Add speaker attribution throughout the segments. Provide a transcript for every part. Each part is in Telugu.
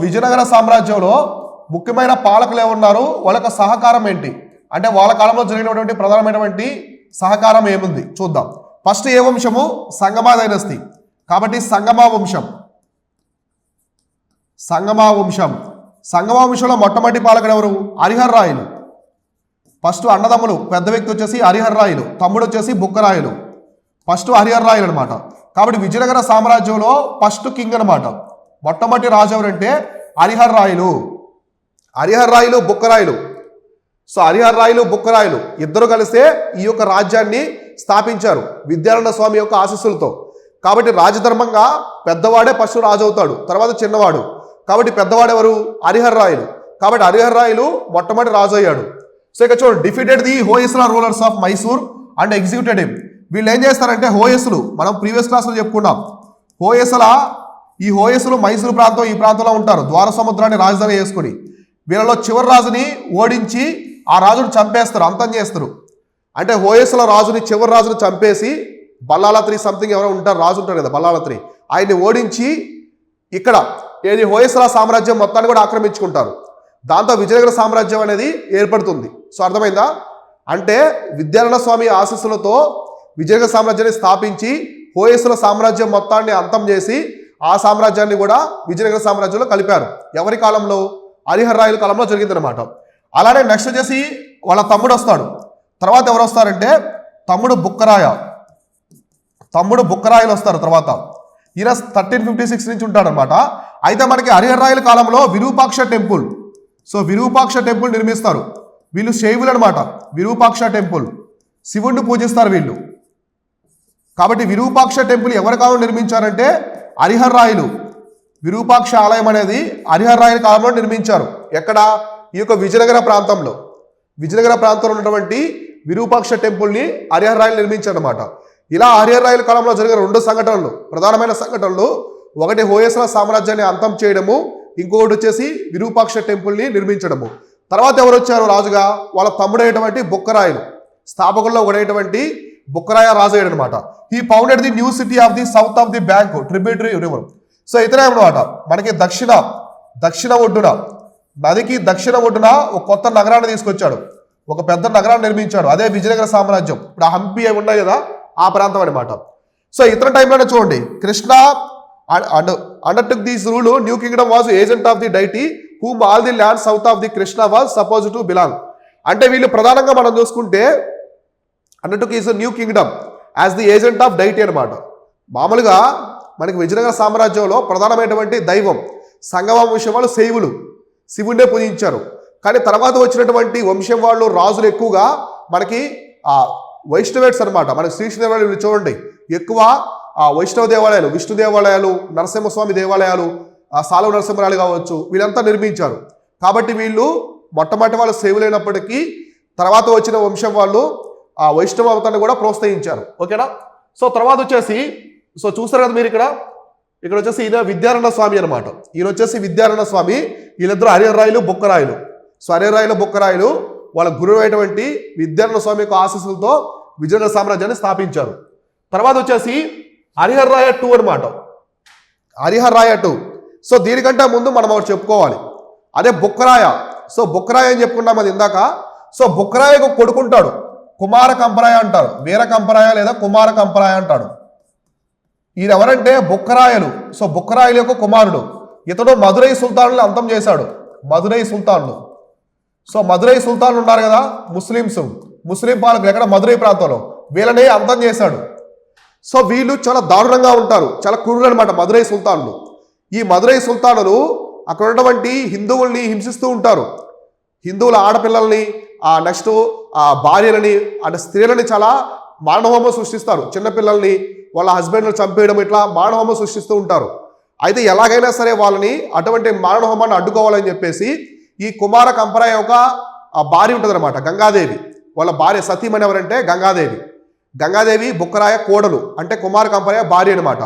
Speaker 1: విజయనగర సామ్రాజ్యంలో ముఖ్యమైన పాలకులు ఎవరున్నారు, వాళ్ళ యొక్క సహకారం ఏంటి అంటే వాళ్ళ కాలంలో జరిగినటువంటి ప్రధానమైనటువంటి సహకారం ఏముంది చూద్దాం. ఫస్ట్ ఏ వంశము? సంగమ డైనస్టీ. కాబట్టి సంగమ వంశం. సంగమ వంశంలో మొట్టమొదటి పాలకుడు ఎవరు? హరిహర్ రాయలు. ఫస్ట్ అన్నదమ్ములు, పెద్ద వ్యక్తి వచ్చేసి హరిహర్ రాయలు, తమ్ముడు వచ్చేసి బుక్కరాయలు. ఫస్ట్ హరిహర్ రాయలు అనమాట. కాబట్టి విజయనగర సామ్రాజ్యంలో ఫస్ట్ కింగ్ అనమాట. మొట్టమొదటి రాజు ఎవరంటే హరిహర్ రాయలు. బుక్కరాయలు. సో హరిహర్ రాయలు, బుక్కరాయలు ఇద్దరు కలిస్తే ఈ యొక్క రాజ్యాన్ని స్థాపించారు విద్యారణ్య స్వామి యొక్క ఆశీస్సులతో. కాబట్టి రాజధర్మంగా పెద్దవాడే ఫస్ట్ రాజు అవుతాడు, తర్వాత చిన్నవాడు. కాబట్టి పెద్దవాడు ఎవరు? హరిహర్ రాయలు. కాబట్టి హరిహర్ రాయలు మొట్టమొదటి రాజు అయ్యాడు. సో ఇక చూడండి, defeated the Hoysala rulers of Mysore and executed him. వీళ్ళు ఏం చేస్తారంటే హోయసులు, మనం ప్రీవియస్ క్లాస్లో చెప్పుకున్నాం. ఈ హోయసులు మైసూరు ప్రాంతం, ఈ ప్రాంతంలో ఉంటారు, ద్వార సముద్రాన్ని రాజధాని చేసుకుని. వీళ్ళలో చివరి రాజుని ఓడించి ఆ రాజును చంపేస్తారు, అంతం చేస్తారు. అంటే హోయసుల రాజుని, చివరి రాజుని చంపేసి బల్లాలత్రి సంథింగ్ ఎవరో ఉంటారు, రాజు ఉంటారు కదా బల్లాలత్రి, ఆయన్ని ఓడించి ఇక్కడ ఏది హోయసల సామ్రాజ్యం మొత్తాన్ని కూడా ఆక్రమించుకుంటారు. దాంతో విజయనగర సామ్రాజ్యం అనేది ఏర్పడుతుంది. సో అర్థమైందా? అంటే విద్యారణ్య స్వామి ఆశీస్సులతో విజయనగర సామ్రాజ్యాన్ని స్థాపించి హోయసల సామ్రాజ్యం మొత్తాన్ని అంతం చేసి ఆ సామ్రాజ్యాన్ని కూడా విజయనగర సామ్రాజ్యంలో కలిపారు. ఎవరి కాలంలో? హరిహర్ రాయల కాలంలో జరిగిందనమాట. అలానే నెక్స్ట్ వచ్చేసి వాళ్ళ తమ్ముడు వస్తాడు. తర్వాత ఎవరు వస్తారంటే తమ్ముడు బుక్కరాయలు వస్తారు తర్వాత. ఈయన 1356 నుంచి ఉంటాడనమాట. అయితే మనకి హరిహర్ రాయల కాలంలో Virupaksha temple, so Virupaksha temple నిర్మిస్తారు. వీళ్ళు శైవులు అనమాట. విరూపాక్ష టెంపుల్, శివుణ్ణి పూజిస్తారు వీళ్ళు. కాబట్టి విరూపాక్ష టెంపుల్ ఎవరి కాలంలో నిర్మించారంటే హరిహర్ రాయలు. విరూపాక్ష ఆలయం అనేది హరిహర్ రాయల కాలంలో నిర్మించారు. ఎక్కడ? ఈ యొక్క విజయనగర ప్రాంతంలో ఉన్నటువంటి విరూపాక్ష టెంపుల్ని హరిహర్ రాయలు నిర్మించారు అనమాట. ఇలా హరిహర్ రాయల కాలంలో జరిగిన 2 సంఘటనలు, ప్రధానమైన సంఘటనలు, ఒకటి హోయసల సామ్రాజ్యాన్ని అంతం చేయడము, ఇంకొకటి వచ్చేసి విరూపాక్ష టెంపుల్ని నిర్మించడము. తర్వాత ఎవరు వచ్చారు రాజుగా? వాళ్ళ తమ్ముడైనటువంటి బుక్కరాయలు, స్థాపకుల్లో ఒకటైనటువంటి బుక్కరాయ రాజు అయ్యాడు అనమాట. He founded the new city of the south of the bank tributary river. So ఇతనే అనమాట మనకి దక్షిణ ఒడ్డున, నదికి దక్షిణ ఒడ్డున ఒక కొత్త నగరాన్ని తీసుకొచ్చాడు, ఒక పెద్ద నగరాన్ని నిర్మించాడు. అదే విజయనగర సామ్రాజ్యం. ఇప్పుడు హంపి అవి ఉన్నాయి కదా, ఆ ప్రాంతం అనమాట. సో ఇతర టైంలోనే చూడండి, Krishna undertook this rule. New kingdom was agent of the deity whom all the land south of the Krishna was suppose to belong. అంటే వీళ్ళు ప్రధానంగా మనం చూసుకుంటే undertook is new kingdom as the agent of deity అనమాట. మామూలుగా మనకి విజయనగర సామ్రాజ్యంలో ప్రధానమైనటువంటి దైవం సంగమ వంశం వాళ్ళు శైవులు, శివుణ్ణే పూజించారు. కానీ తర్వాత వచ్చినటువంటి వంశం వాళ్ళు, రాజులు ఎక్కువగా మనకి వైష్ణవేట్స్ అనమాట. మనకి శ్రీకృష్ణ చూడండి, ఎక్కువ వైష్ణవ దేవాలయాలు, విష్ణు దేవాలయాలు, నరసింహస్వామి దేవాలయాలు, సాలవ నరసింహరాలు కావచ్చు, వీళ్ళంతా నిర్మించారు. కాబట్టి వీళ్ళు మొట్టమొదటి వాళ్ళు శైవులైనప్పటికీ తర్వాత వచ్చిన వంశం వాళ్ళు ఆ వైష్ణవ అవతాన్ని కూడా ప్రోత్సహించారు. ఓకేనా? సో తర్వాత వచ్చేసి, సో చూస్తారు కదా మీరు ఇక్కడ వచ్చేసి ఈయన విద్యారణ్య స్వామి అనమాట. ఈయన వచ్చేసి విద్యారణ్య స్వామి. వీళ్ళిద్దరు హరిహర్ రాయలు, బుక్కరాయలు. సో హరిహర్ రాయలు, బుక్కరాయలు వాళ్ళ గురువు అయినటువంటి విద్యారణ్య స్వామి యొక్క ఆశీస్సులతో విజయనగర సామ్రాజ్యాన్ని స్థాపించారు. తర్వాత వచ్చేసి హరిహర్ రాయ 2 అనమాట. హరిహర్ రాయ 2. సో దీనికంటే ముందు మనం ఒకటి చెప్పుకోవాలి, అదే బుక్కరాయ. సో బుక్కరాయ అని చెప్పుకున్నాం అది ఇందాక. సో బుక్కరాయకు కొడుకుంటాడు, కుమార కంపరాయ అంటారు. వీర కంపరాయ లేదా కుమార కంపరాయ అంటాడు. ఈయన ఎవరంటే బుక్కరాయలు. సో బుక్కరాయల యొక్క కుమారుడు. ఇతడు మధురై సుల్తానులు అంతం చేశాడు. మధురై సుల్తాన్లు. సో మధురై సుల్తాన్లు ఉన్నారు కదా, ముస్లిం పాలకులు ఎక్కడ? మధురై ప్రాంతంలో. వీళ్ళని అంతం చేశాడు. సో వీళ్ళు చాలా దారుణంగా ఉంటారు, చాలా క్రూరులు అనమాట మధురై సుల్తాన్లు. ఈ మధురై సుల్తానులు అక్కడ ఉన్నటువంటి హిందువుల్ని హింసిస్తూ ఉంటారు. హిందువుల ఆడపిల్లల్ని, నెక్స్ట్ భార్యలని, అంటే స్త్రీలని చాలా మానవహోమం సృష్టిస్తారు. చిన్నపిల్లల్ని వాళ్ళ హస్బెండ్ని చంపేయడం, ఇట్లా మానవహోమం సృష్టిస్తూ ఉంటారు. అయితే ఎలాగైనా సరే వాళ్ళని అటువంటి మానవహోమాన్ని అడ్డుకోవాలని చెప్పేసి ఈ కుమార కంపరాయ యొక్క భార్య ఉంటుంది అనమాట, గంగాదేవి. వాళ్ళ భార్య సతీమణి ఎవరంటే గంగాదేవి బుక్కరాయ కోడలు, అంటే కుమార కంపరాయ భార్య అనమాట.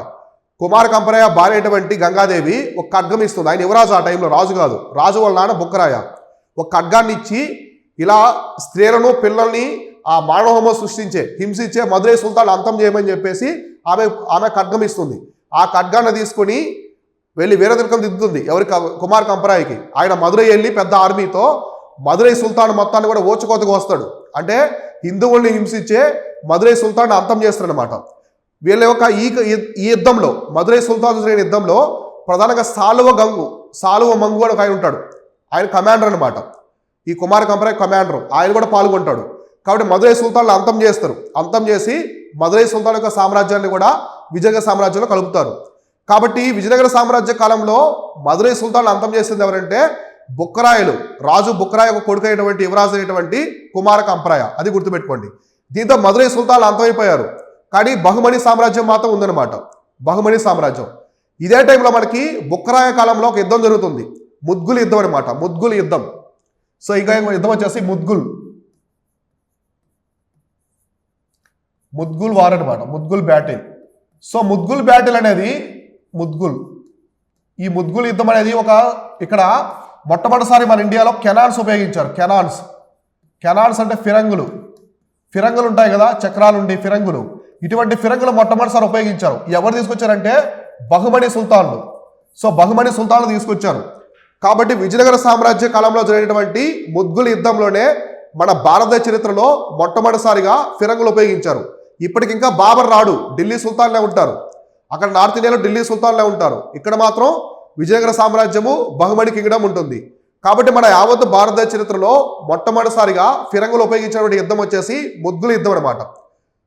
Speaker 1: కుమార కంపరాయ భార్య అయినటువంటి గంగాదేవి ఒక ఖడ్గం ఇస్తుంది. ఆయన యువరాజు, ఆ టైంలో రాజు కాదు, రాజు వాళ్ళ నాన్న బుక్కరాయ. ఒక ఖడ్గాన్ని ఇచ్చి ఇలా స్త్రీలను, పిల్లల్ని ఆ మానవహోమం సృష్టించే, హింసించే మధురై సుల్తాన్ అంతం చేయమని చెప్పేసి ఆమె ఖడ్గం ఇస్తుంది. ఆ ఖడ్గాన్ని తీసుకొని వెళ్ళి వీరతిలకం దిద్దుతుంది ఎవరి కుమార్ కంపరాయికి. ఆయన మదురై వెళ్ళి పెద్ద ఆర్మీతో మదురై సుల్తాన్ మొత్తాన్ని కూడా ఓచుకోతకు వస్తాడు. అంటే హిందువుల్ని హింసించే మదురై సుల్తాన్ అంతం చేస్తాడనమాట. వీళ్ళ యొక్క ఈ యుద్ధంలో మదురై సుల్తాన్ జరిగిన యుద్ధంలో ప్రధానంగా సాలువ మంగు అని ఆయన ఉంటాడు. ఆయన కమాండర్ అనమాట. ఈ కుమార్ కంపరాయ్ కమాండర్, ఆయన కూడా పాల్గొంటాడు. కాబట్టి మదురై సుల్తాన్లు అంతం చేస్తారు. అంతం చేసి మదురై సుల్తాన్ యొక్క సామ్రాజ్యాన్ని కూడా విజయనగర సామ్రాజ్యంలో కలుపుతారు. కాబట్టి విజయనగర సామ్రాజ్య కాలంలో మదురై సుల్తాన్లు అంతం చేసింది ఎవరంటే బుక్కరాయలు. రాజు బుక్కరాయ ఒక కొడుకు అయినటువంటి యువరాజు అయినటువంటి కుమార కంపరాయ, అది గుర్తుపెట్టుకోండి. దీంతో మదురై సుల్తాన్లు అంతమైపోయారు. కానీ బహుమని సామ్రాజ్యం మాత్రం ఉందన్నమాట. బహుమని సామ్రాజ్యం. ఇదే టైంలో మనకి బుక్కరాయ కాలంలో ఒక యుద్ధం జరుగుతుంది, ముద్గుల్ యుద్ధం అనమాట. ముద్గుల్ యుద్ధం. సో ఇంకా యుద్ధం వచ్చేసి ముద్గుల్ వార్ అనమాట. ముద్గుల్ బ్యాటిల్. సో ముద్గుల్ బ్యాటిల్ అనేది ఈ ముద్గుల్ యుద్ధం అనేది ఇక్కడ మొట్టమొదటిసారి మన ఇండియాలో కెనాన్స్ ఉపయోగించారు. కెనాన్స్ అంటే ఫిరంగులు ఉంటాయి కదా, చక్రాలు ఉండి ఫిరంగులు. ఇటువంటి ఫిరంగులు మొట్టమొదటిసారి ఉపయోగించారు. ఎవరు తీసుకొచ్చారంటే బహుమని సుల్తాన్లు. సో బహుమని సుల్తాన్లు తీసుకొచ్చారు. కాబట్టి విజయనగర సామ్రాజ్య కాలంలో జరిగినటువంటి ముద్గుల్ యుద్ధంలోనే మన భారతదేశ చరిత్రలో మొట్టమొదటిసారిగా ఫిరంగులు ఉపయోగించారు. ఇప్పటికింకా బాబర్ రాడు, ఢిల్లీ సుల్తాన్లే ఉంటారు. అక్కడ నార్త్ ఇండియాలో ఢిల్లీ సుల్తాన్లే ఉంటారు. ఇక్కడ మాత్రం విజయనగర సామ్రాజ్యము బహుమని కింగ్డమ్ ఉంటుంది. కాబట్టి మన యావత్ భారతదేశ చరిత్రలో మొట్టమొదటిసారిగా ఫిరంగులు ఉపయోగించినటువంటి యుద్ధం వచ్చేసి ముద్గుల్ యుద్ధం అనమాట.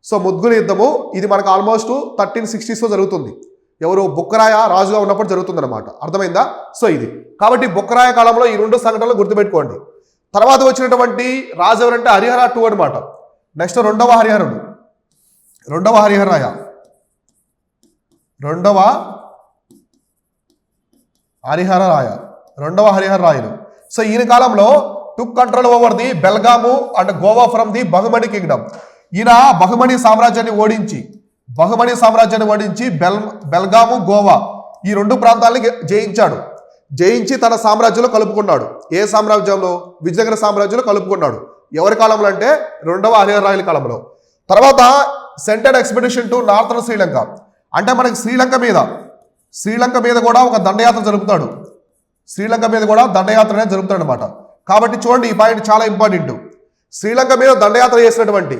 Speaker 1: సో ముద్గుల్ యుద్ధము ఇది మనకు ఆల్మోస్ట్ 1360s జరుగుతుంది. ఎవరు బుక్కరాయ రాజుగా ఉన్నప్పుడు జరుగుతుంది అనమాట. అర్థమైందా? సో ఇది కాబట్టి బుక్కరాయ కాలంలో ఈ రెండు సంఘటనలు గుర్తుపెట్టుకోండి. తర్వాత వచ్చినటువంటి రాజు ఎవరంటే హరిహర 2 అనమాట. నెక్స్ట్ రెండవ హరిహరాయ. రెండవ హరిహరరాయలు. సో ఈయన కాలంలో took control over the Belgaum and Goa from the Bahmani kingdom. ఈయన బహుమని సామ్రాజ్యాన్ని ఓడించి బెల్గాము గోవా ఈ రెండు ప్రాంతాలని జయించి తన సామ్రాజ్యంలో కలుపుకున్నాడు. ఏ సామ్రాజ్యంలో? విజయనగర సామ్రాజ్యంలో కలుపుకున్నాడు. ఎవరి కాలంలో అంటే రెండవ హరిహరరాయల కాలంలో. తర్వాత scented expedition to northern Sri Lanka. అంటే మనకి శ్రీలంక మీద కూడా ఒక దండయాత్ర జరుపుతాడు. శ్రీలంక మీద కూడా దండయాత్ర అనేది జరుపుతాడు అనమాట. కాబట్టి చూడండి, ఈ పాయింట్ చాలా ఇంపార్టెంట్. శ్రీలంక మీద దండయాత్ర చేసినటువంటి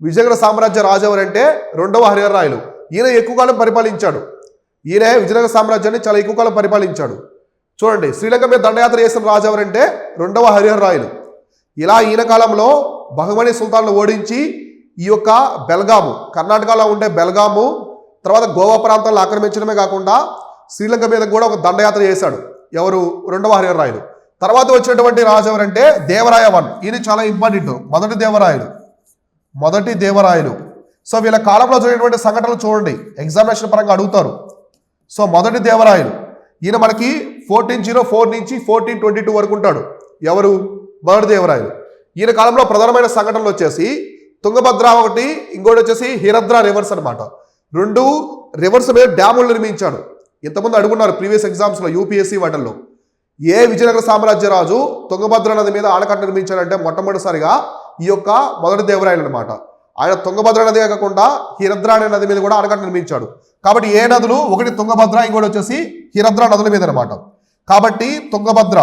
Speaker 1: విజయనగర సామ్రాజ్య రాజు ఎవరంటే రెండవ హరిహరరాయలు. ఈయన ఎక్కువ కాలం పరిపాలించాడు. ఈయన విజయనగర సామ్రాజ్యాన్ని చాలా ఎక్కువ కాలం పరిపాలించాడు. చూడండి, శ్రీలంక మీద దండయాత్ర చేసిన రాజు ఎవరంటే రెండవ హరిహరరాయలు. ఇలా ఈయన కాలంలో బహుమని సుల్తాన్లు ఓడించి ఈ యొక్క బెల్గాము, కర్ణాటకలో ఉండే బెల్గాము, తర్వాత గోవా ప్రాంతాలను ఆక్రమించడమే కాకుండా శ్రీలంక మీద కూడా ఒక దండయాత్ర చేశాడు. ఎవరు? రెండవ హరిహరరాయలు. తర్వాత వచ్చినటువంటి రాజు ఎవరంటే దేవరాయ 1. ఈయన చాలా ఇంపార్టెంట్. మొదటి దేవరాయలు. సో వీళ్ళ కాలంలో జరిగినటువంటి సంఘటనలు చూడండి, ఎగ్జామినేషన్ పరంగా అడుగుతారు. సో మొదటి దేవరాయలు ఈయన మనకి 1404 నుంచి 1422 వరకు ఉంటాడు. ఎవరు? మొదటి దేవరాయలు. ఈయన కాలంలో ప్రధానమైన సంఘటనలు వచ్చేసి తుంగభద్ర ఒకటి, ఇంకోటి వచ్చేసి హిరద్రా రివర్స్ అనమాట. 2 రివర్స్ మీద డ్యాములు నిర్మించాడు. ఇంతకుముందు అడుగున్నారు ప్రీవియస్ ఎగ్జామ్స్లో, యూపీఎస్సీ వాటిల్లో. ఏ విజయనగర సామ్రాజ్య రాజు తుంగభద్ర నది మీద ఆనకట్ట నిర్మించాడంటే మొట్టమొదటిసారిగా ఈ యొక్క మొదటి దేవరాయలు అనమాట. ఆయన తుంగభద్ర నది కాకుండా హిరద్రా అనే నది మీద కూడా ఆనకట్ట నిర్మించాడు. కాబట్టి ఏ నదులు? ఒకటి తుంగభద్ర, ఇంకోటి వచ్చేసి హిరద్రా నదుల మీద అనమాట. కాబట్టి తుంగభద్ర,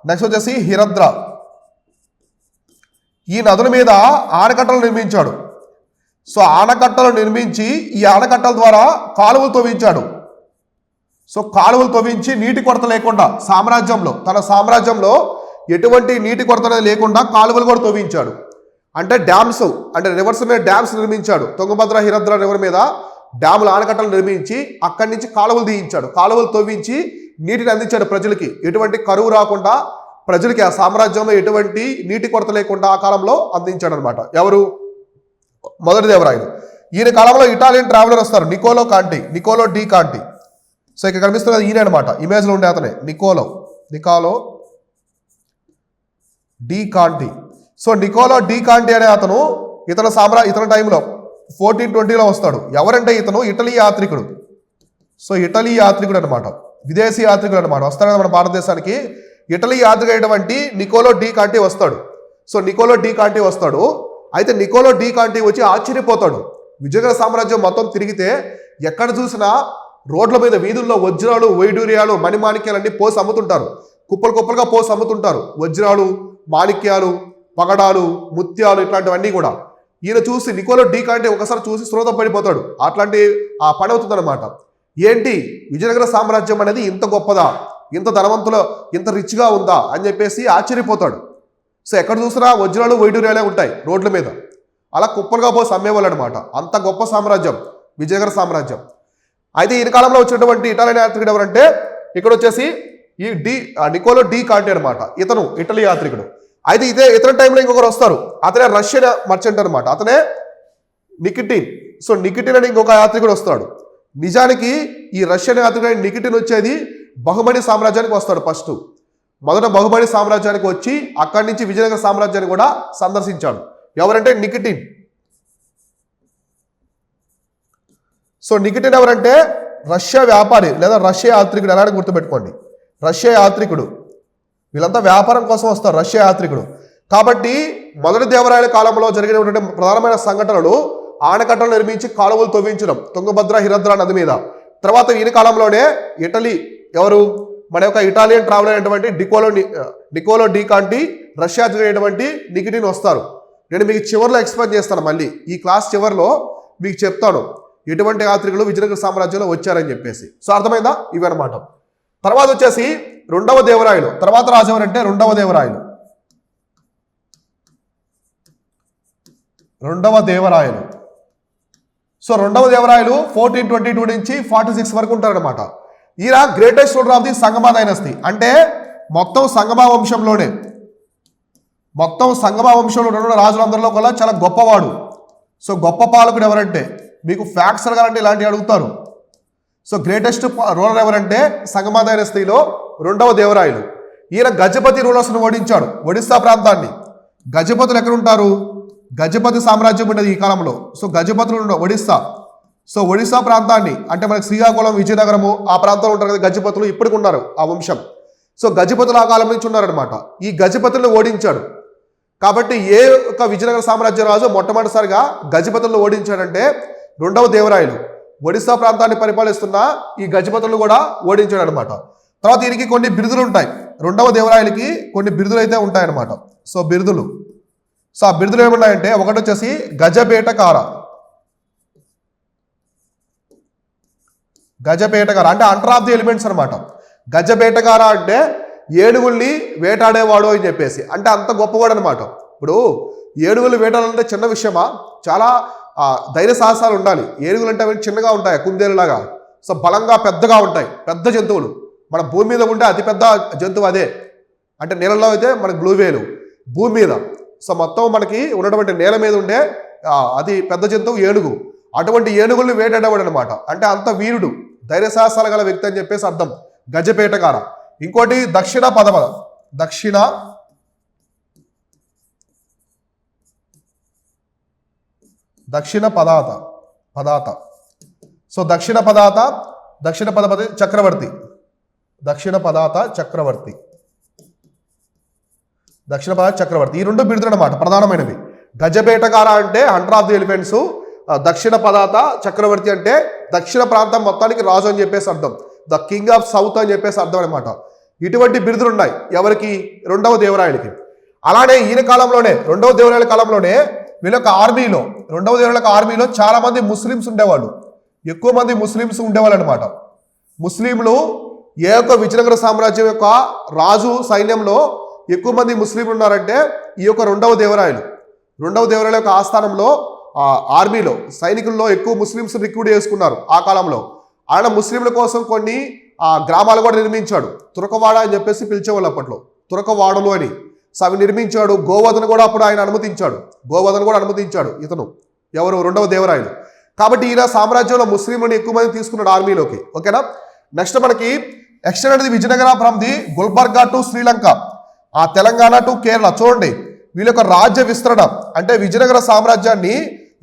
Speaker 1: నెక్స్ట్ వచ్చేసి హిరద్ర, ఈ నదుల మీద ఆనకట్టలు నిర్మించాడు. సో ఆనకట్టలు నిర్మించి ఈ ఆనకట్టల ద్వారా కాలువలు తవ్వించాడు. సో కాలువలు తవ్వించి నీటి కొరత లేకుండా తన సామ్రాజ్యంలో ఎటువంటి నీటి కొరత అనేది లేకుండా కాలువలు కూడా తవ్వించాడు. అంటే డ్యామ్స్, అంటే రివర్స్ మీద డ్యామ్స్ నిర్మించాడు. తుంగభద్ర హిరద్ర రివర్ మీద డ్యాములు, ఆనకట్టలు నిర్మించి అక్కడి నుంచి కాలువలు తీయించాడు. కాలువలు తవ్వించి నీటిని అందించాడు ప్రజలకి. ఎటువంటి కరువు రాకుండా ప్రజలకి ఆ సామ్రాజ్యంలో ఎటువంటి నీటి కొరత లేకుండా ఆ కాలంలో అందించాడు అనమాట. ఎవరు? మొదటి దేవరాయలు. ఈయన కాలంలో ఇటాలియన్ ట్రావెలర్ వస్తారు, నికోలో డి కాంటి. సో ఇక్కడ కనిపిస్తున్నది ఈయన అనమాట, ఇమేజ్లో ఉండే అతనే Niccolo de Conti. So Niccolo de Conti అనే అతను ఇతని టైంలో 1420లో వస్తాడు. ఎవరంటే ఇతను ఇటలీ యాత్రికుడు. సో ఇటలీ యాత్రికుడు అనమాట, విదేశీ యాత్రికుడు అనమాట. వస్తాడు మన భారతదేశానికి. ఇటలీ యాత్రికుడు అయినటువంటి నికోలో డి కాంటి వస్తాడు. సో నికోలో డి కాంటి వస్తాడు. అయితే నికోలో డి కాంటి వచ్చి ఆశ్చర్యపోతాడు. విజయనగర సామ్రాజ్యం మొత్తం తిరిగితే ఎక్కడ చూసినా రోడ్ల మీద వీధుల్లో వజ్రాలు, వైడూర్యాలు, మణిమాణిక్యాలన్నీ పోసి అమ్ముతుంటారు. కుప్పలు కుప్పలుగా పోసి అమ్ముతుంటారు. వజ్రాలు, మాణిక్యాలు, పగడాలు, ముత్యాలు ఇట్లాంటివన్నీ కూడా. ఈయన చూసి నికోలో డి కాంటి ఒకసారి చూసి శ్రోత పడిపోతాడు. అట్లాంటి ఆ పని అవుతుందన్నమాట. ఏంటి విజయనగర సామ్రాజ్యం అనేది ఇంత గొప్పదా, ఇంత ధనవంతుల, ఇంత రిచ్గా ఉందా అని చెప్పేసి ఆశ్చర్యపోతాడు. సో ఎక్కడ చూసినా వజ్రాలు, వైడూర్యాలే ఉంటాయి రోడ్ల మీద. అలా కుప్పలుగా పోసి అమ్మేవాళ్ళు అనమాట. అంత గొప్ప సామ్రాజ్యం విజయనగర సామ్రాజ్యం. అయితే ఈ కాలంలో వచ్చినటువంటి ఇటాలియన్ యాత్రికుడు ఎవరంటే ఇక్కడ వచ్చేసి ఈ నికోలో డి కాంటి అనమాట. ఇతను ఇటలీ యాత్రికుడు. అయితే ఇతని టైంలో ఇంకొకరు వస్తారు. అతనే రష్యన్ మర్చెంట్ అనమాట. అతనే నికిటిన్. సో నికిటిన్ అని ఇంకొక యాత్రికుడు వస్తాడు. నిజానికి ఈ రష్యన్ యాత్రికుడు నికిటిన్ వచ్చేది బహుమని సామ్రాజ్యానికి వస్తాడు. ఫస్ట్ మొదట బహుమని సామ్రాజ్యానికి వచ్చి అక్కడి నుంచి విజయనగర సామ్రాజ్యాన్ని కూడా సందర్శించాడు. ఎవరంటే నికిటిన్. సో నికిటిన్ ఎవరంటే రష్యా వ్యాపారి లేదా రష్యా యాత్రికుడు. ఎలాంటి గుర్తుపెట్టుకోండి, రష్యా యాత్రికుడు. వీళ్ళంతా వ్యాపారం కోసం వస్తారు, రష్యా యాత్రికుడు. కాబట్టి మొదటి దేవరాయల కాలంలో జరిగినటువంటి ప్రధానమైన సంఘటనలు ఆనకట్టలు నిర్మించి కాలువలు తవ్వించడం తుంగభద్ర, హిరద్ర నది మీద. తర్వాత ఈయన కాలంలోనే ఇటలీ ఎవరు మన యొక్క ఇటాలియన్ ట్రావెలర్ అయినటువంటి నికోలో డి కాంటి, రష్యా జరిగినటువంటి నికిటిన్ వస్తారు. నేను మీకు చివరిలో ఎక్స్ప్లెయిన్ చేస్తాను. మళ్ళీ ఈ క్లాస్ చివరిలో మీకు చెప్తాను ఎటువంటి యాత్రికులు విజయనగర సామ్రాజ్యంలో వచ్చారని చెప్పేసి. సో అర్థమైందా? ఇవి అనమాట. తర్వాత వచ్చేసి రెండవ దేవరాయలు. తర్వాత రాజు ఎవరంటే రెండవ దేవరాయలు. సో రెండవ దేవరాయలు 1422 నుంచి 46 వరకు ఉంటారనమాట. ఈయన greatest ruler of the Sangama dynasty. అంటే మొత్తం సంగమ వంశంలో ఉన్న రాజులందరిలో కూడా చాలా గొప్పవాడు. సో గొప్ప పాలకుడు ఎవరంటే మీకు ఫ్యాక్ట్స్ అడగాలంటే ఇలాంటివి అడుగుతారు. సో గ్రేటెస్ట్ రూలర్ ఎవరంటే సంగమ డైనస్టీలో రెండవ దేవరాయలు. ఈయన గజపతి రూలర్స్ను ఓడించాడు. ఒడిస్సా ప్రాంతాన్ని. గజపతులు ఎక్కడ ఉంటారు? గజపతి సామ్రాజ్యం ఉండేది ఈ కాలంలో. సో గజపతులు ఒడిస్సా. సో ఒడిస్సా ప్రాంతాన్ని అంటే మనకి శ్రీకాకుళం, విజయనగరము ఆ ప్రాంతంలో ఉంటారు కదా గజపతులు. ఇప్పటికి ఉన్నారు ఆ వంశం. సో గజపతులు ఆ కాలం నుంచి ఉన్నారనమాట. ఈ గజపతులను ఓడించాడు. కాబట్టి ఏ ఒక్క విజయనగర సామ్రాజ్య రాజు మొట్టమొదటిసారిగా గజపతులను ఓడించాడంటే రెండవ దేవరాయలు. ఒడిస్సా ప్రాంతాన్ని పరిపాలిస్తున్న ఈ గజపతులను కూడా ఓడించాడు అనమాట. తర్వాత దీనికి కొన్ని బిరుదులు ఉంటాయి. రెండవ దేవరాయలకి కొన్ని బిరుదులు అయితే ఉంటాయన్నమాట. సో బిరుదులు. సో ఆ బిరుదులు ఏమున్నాయంటే ఒకటి వచ్చేసి గజపేటకార అంటే అంటర్ ఆఫ్ ది ఎలిమెంట్స్ అనమాట. గజపేటకార అంటే ఏనుగుల్ని వేటాడేవాడు అని చెప్పేసి. అంటే అంత గొప్పవాడు అనమాట. ఇప్పుడు ఏనుగులు వేటాడాలంటే చిన్న విషయమా? చాలా ధైర్య సాహసాలు ఉండాలి. ఏనుగులు అంటే అవి చిన్నగా ఉంటాయి, కుందేలులాగా. సో బలంగా పెద్దగా ఉంటాయి, పెద్ద జంతువులు. మన భూమి మీద ఉంటే అతిపెద్ద జంతువు అదే. అంటే నీళ్ళలో అయితే మనకి బ్లూ వేలు, భూమి మీద. సో మొత్తం మనకి ఉన్నటువంటి నేల మీద ఉండే అది పెద్ద జంతువు ఏనుగు. అటువంటి ఏనుగుల్ని వేటాడేవాడు అనమాట. అంటే అంత వీరుడు, ధైర్య సాహసాలు గల వ్యక్తి అని చెప్పేసి అర్థం గజపేటకార. ఇంకోటి దక్షిణ పదాత. సో దక్షిణ పదపతి చక్రవర్తి. ఈ రెండు బిరుదులు అన్నమాట ప్రధానమైనవి. గజపేటకార అంటే హంటర్ ఆఫ్ ది ఎలిఫెంట్స్. దక్షిణ పదాత చక్రవర్తి అంటే దక్షిణ ప్రాంతం మొత్తానికి రాజు అని చెప్పేసి అర్థం. ద కింగ్ ఆఫ్ సౌత్ అని చెప్పేసి అర్థం అనమాట. ఇటువంటి బిరుదులు ఉన్నాయి ఎవరికి? రెండవ దేవరాయలకి. అలానే ఈయన కాలంలోనే రెండవ దేవరాయల కాలంలోనే వీళ్ళొక ఆర్మీలో, రెండవ దేవరాయల ఆర్మీలో చాలా మంది ముస్లిమ్స్ ఉండేవాళ్ళు. ఎక్కువ మంది ముస్లిమ్స్ ఉండేవాళ్ళు అనమాట. ముస్లింలు ఏ ఒక్క విజయనగర సామ్రాజ్యం యొక్క రాజు సైన్యంలో ఎక్కువ మంది ముస్లింలు ఉన్నారంటే ఈ యొక్క రెండవ దేవరాయల యొక్క ఆస్థానంలో ఆర్మీలో సైనికుల్లో ఎక్కువ ముస్లిమ్స్ రిక్రూట్ చేసుకున్నారు ఆ కాలంలో. ఆయన ముస్లింల కోసం కొన్ని గ్రామాలు కూడా నిర్మించాడు. తురకవాడ అని చెప్పేసి పిలిచేవాళ్ళు అప్పట్లో, తురకవాడలు అని. సో అవి నిర్మించాడు. గోవధన కూడా అప్పుడు ఆయన అనుమతించాడు ఇతను ఎవరు? రెండవ దేవరాయలు. కాబట్టి ఈయన సామ్రాజ్యంలో ముస్లింలను ఎక్కువ మంది తీసుకున్నాడు ఆర్మీలోకి. ఓకేనా? నెక్స్ట్ మనకి extended the Vijayanagara from the Gulbarga to Sri Lanka, Telangana to Kerala. చూడండి వీళ్ళ యొక్క రాజ్య విస్తరణ అంటే విజయనగర సామ్రాజ్యాన్ని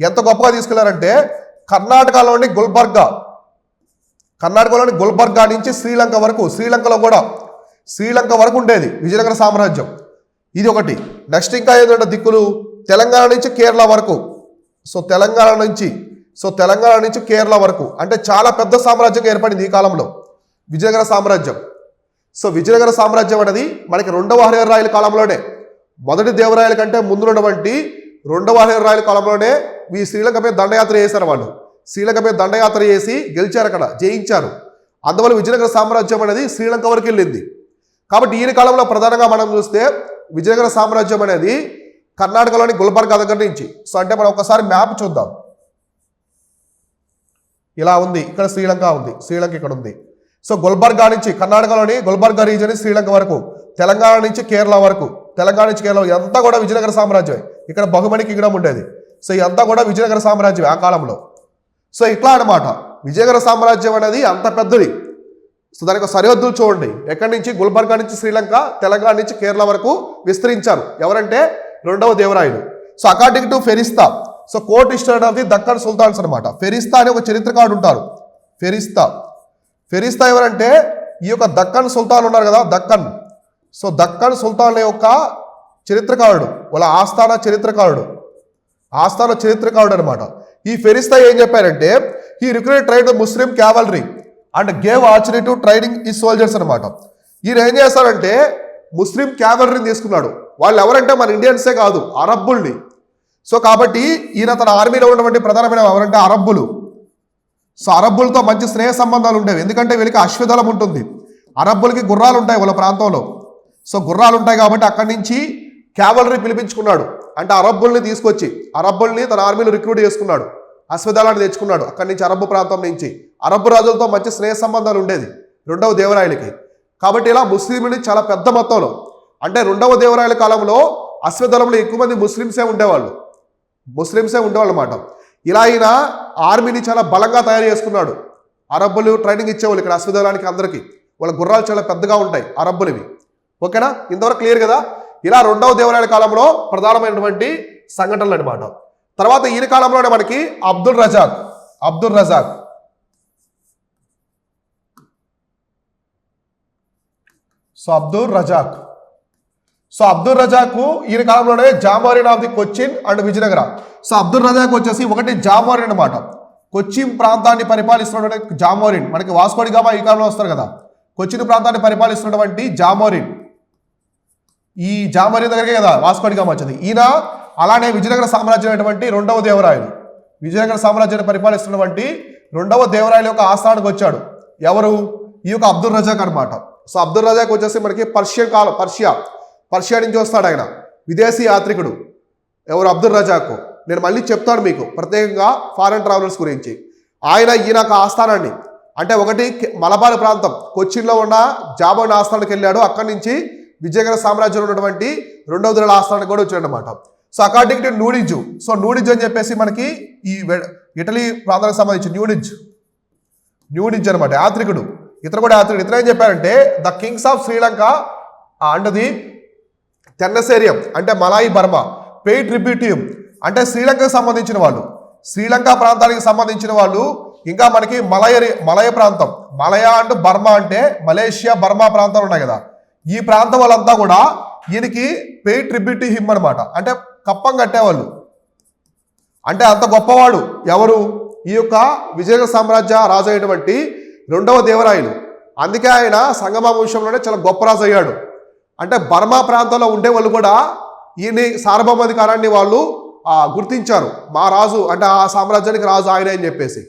Speaker 1: ఎంత గొప్పగా తీసుకెళ్లారంటే కర్ణాటకలోని గుల్బర్గా నుంచి శ్రీలంక వరకు ఉండేది విజయనగర సామ్రాజ్యం. ఇది ఒకటి. నెక్స్ట్ ఇంకా ఏంటంటే దిక్కులు తెలంగాణ నుంచి కేరళ వరకు. సో తెలంగాణ నుంచి కేరళ వరకు అంటే చాలా పెద్ద సామ్రాజ్యంగా ఏర్పడింది ఈ కాలంలో విజయనగర సామ్రాజ్యం. సో విజయనగర సామ్రాజ్యం అనేది మనకి రెండవ హరిహర కాలంలోనే, మొదటి దేవరాయల కంటే ముందున్నటువంటి రెండవ హరిహర కాలంలోనే ఈ శ్రీలంక మీద దండయాత్ర చేశారు. వాళ్ళు శ్రీలంక మీద దండయాత్ర చేసి గెలిచారు, అక్కడ జయించారు. అందువల్ల విజయనగర సామ్రాజ్యం అనేది శ్రీలంక వరకు వెళ్ళింది. కాబట్టి ఈయన కాలంలో ప్రధానంగా మనం చూస్తే విజయనగర సామ్రాజ్యం అనేది కర్ణాటకలోని గుల్బర్గా దగ్గర నుంచి, సో అంటే మనం ఒకసారి మ్యాప్ చూద్దాం. ఇలా ఉంది, ఇక్కడ శ్రీలంక ఉంది, శ్రీలంక ఇక్కడ ఉంది. సో గుల్బర్గా నుంచి కర్ణాటకలోని గుల్బర్గా రీజన్ శ్రీలంక వరకు, తెలంగాణ నుంచి కేరళ వరకు, తెలంగాణ నుంచి కేరళ ఇదంతా కూడా విజయనగర సామ్రాజ్యమే. ఇక్కడ బహుమని కింగ్డమ్ ఉండేది. సో ఇదంతా కూడా విజయనగర సామ్రాజ్యం ఆ కాలంలో. సో ఇట్లా అనమాట విజయనగర సామ్రాజ్యం అనేది అంత పెద్దది. సో దానికి సరిహద్దులు చూడండి, ఎక్కడి నుంచి గుల్బర్గా నుంచి శ్రీలంక, తెలంగాణ నుంచి కేరళ వరకు విస్తరించారు. ఎవరంటే రెండవ దేవరాయలు. So according to Ferishta, so court history of the Deccan sultans అనమాట. ఫెరిస్తా అనే ఒక చరిత్రకారుడు ఉంటారు. ఫెరిస్తా ఎవరంటే ఈ యొక్క దక్కన్ సుల్తాన్ ఉన్నారు కదా, దక్కన్. సో దక్కన్ సుల్తాన్ యొక్క చరిత్రకారుడు, వాళ్ళ ఆస్థాన చరిత్రకారుడు అనమాట. ఈ ఫెరిస్తా ఏం చెప్పారంటే ఈ recruited train Muslim cavalry and gave archery to training ఈ సోల్జర్స్ అనమాట. ఈయన ఏం చేస్తారంటే ముస్లిం క్యావలరీని తీసుకున్నాడు. వాళ్ళు ఎవరంటే మన ఇండియన్సే కాదు, అరబ్బుల్ని. సో కాబట్టి ఈయన తన ఆర్మీలో ఉన్నటువంటి ప్రధానమైన ఎవరంటే అరబ్బులు. సో అరబ్బులతో మంచి స్నేహ సంబంధాలు ఉండేవి, ఎందుకంటే వీళ్ళకి అశ్వదళం ఉంటుంది. అరబ్బులకి గుర్రాలు ఉంటాయి వాళ్ళ ప్రాంతంలో. సో గుర్రాలు ఉంటాయి కాబట్టి అక్కడి నుంచి క్యావలరీ పిలిపించుకున్నాడు. అంటే అరబ్బుల్ని తీసుకొచ్చి అరబ్బుల్ని తన ఆర్మీలో రిక్రూట్ చేసుకున్నాడు, అశ్వదళాన్ని తెచ్చుకున్నాడు అక్కడి నుంచి, అరబ్బు ప్రాంతం నుంచి. అరబ్బు రాజులతో మంచి స్నేహ సంబంధాలు ఉండేది రెండవ దేవరాయలకి. కాబట్టి ఇలా ముస్లింలని చాలా పెద్ద మొత్తంలో, అంటే రెండవ దేవరాయల కాలంలో అశ్వదళంలో ఎక్కువ మంది ముస్లింసే ఉండేవాళ్ళు అన్నమాట. ఇలా ఆయన ఆర్మీని చాలా బలంగా తయారు చేసుకున్నాడు. అరబ్బులు ట్రైనింగ్ ఇచ్చేవాళ్ళు ఇక్కడ అశ్వదళానికి అందరికీ. వాళ్ళ గుర్రాలు చాలా పెద్దగా ఉంటాయి అరబ్బులవి. ఓకేనా, ఇంతవరకు క్లియర్ కదా. ఇలా రెండవ దేవరాయల కాలంలో ప్రధానమైనటువంటి సంఘటనలు అనమాట. తర్వాత ఈయన కాలంలోనే మనకి అబ్దుల్ రజాక్. సో అబ్దుల్ రజాక్ ఈయన కాలంలోనే Zamorin of the Cochin and Vijayanagara. So Abdul Razak వచ్చేసి ఒకటి జామోరిన్ అనమాట, కొచ్చిన్ ప్రాంతాన్ని పరిపాలిస్తున్నటువంటి జామోరిన్. మనకి వాస్కోడి గామా ఈ కాలంలో వస్తారు కదా, కొచ్చిన్ ప్రాంతాన్ని పరిపాలిస్తున్నటువంటి జామోరిన్. ఈ జామోరిన్ దగ్గరికి కదా వాస్కోడి గామా వచ్చింది. ఈయన అలానే విజయనగర సామ్రాజ్యం అనేటువంటి రెండవ దేవరాయలు, విజయనగర సామ్రాజ్యాన్ని పరిపాలిస్తున్నటువంటి రెండవ దేవరాయల యొక్క ఆస్థానానికి వచ్చాడు. ఎవరు? ఈ యొక్క అబ్దుల్ రజాక్ అనమాట. సో అబ్దుల్ రజాక్ వచ్చేసి మనకి పర్షియా నుంచి వస్తాడు ఆయన, విదేశీ యాత్రికుడు. ఎవరు? అబ్దుల్ రజాక్. నేను మళ్ళీ చెప్తాను మీకు ప్రత్యేకంగా ఫారెన్ ట్రావెలర్స్ గురించి. ఈయన ఆస్థానాన్ని, అంటే ఒకటి మలబార్ ప్రాంతం కొచ్చిన్లో ఉన్న జామోరిన్ ఆస్థానానికి వెళ్ళాడు. అక్కడి నుంచి విజయనగర సామ్రాజ్యంలో ఉన్నటువంటి రెండవ దేవరాయల ఆస్థానానికి కూడా వచ్చాడు అనమాట. సో అకార్డింగ్ టు నూడిజ్, సో నూడిజ్ అని చెప్పేసి మనకి ఈ ఇటలీ ప్రాంతానికి సంబంధించి న్యూడిజ్ అనమాట, యాత్రికుడు. ఇతను కూడా యాత్రికుడు. ఇతను ఏం చెప్పారంటే the kings of Sri Lanka and the Tenasserim అంటే మలాయి బర్మా పే ట్రిబ్యూటియం అంటే శ్రీలంకకు సంబంధించిన వాళ్ళు, శ్రీలంక ప్రాంతానికి సంబంధించిన వాళ్ళు, ఇంకా మనకి మలయ ప్రాంతం, మలయ అండ్ బర్మా అంటే మలేషియా బర్మా ప్రాంతాలు ఉన్నాయి కదా, ఈ ప్రాంతం వాళ్ళంతా కూడా ఈయనకి పే ట్రిబ్యూట్ హిమ్ అనమాట, అంటే కప్పం కట్టేవాళ్ళు. అంటే అంత గొప్పవాడు ఎవరు? ఈ యొక్క విజయనగర సామ్రాజ్య రాజు అయినటువంటి రెండవ దేవరాయలు. అందుకే ఆయన సంగమ వంశంలోనే చాలా గొప్ప రాజు అయ్యాడు. అంటే బర్మా ప్రాంతంలో ఉండే వాళ్ళు కూడా ఈయన సార్వభౌమాధికారాన్ని వాళ్ళు గుర్తించారు. మా రాజు అంటే ఆ సామ్రాజ్యానికి రాజు ఆయన అని చెప్పేసి.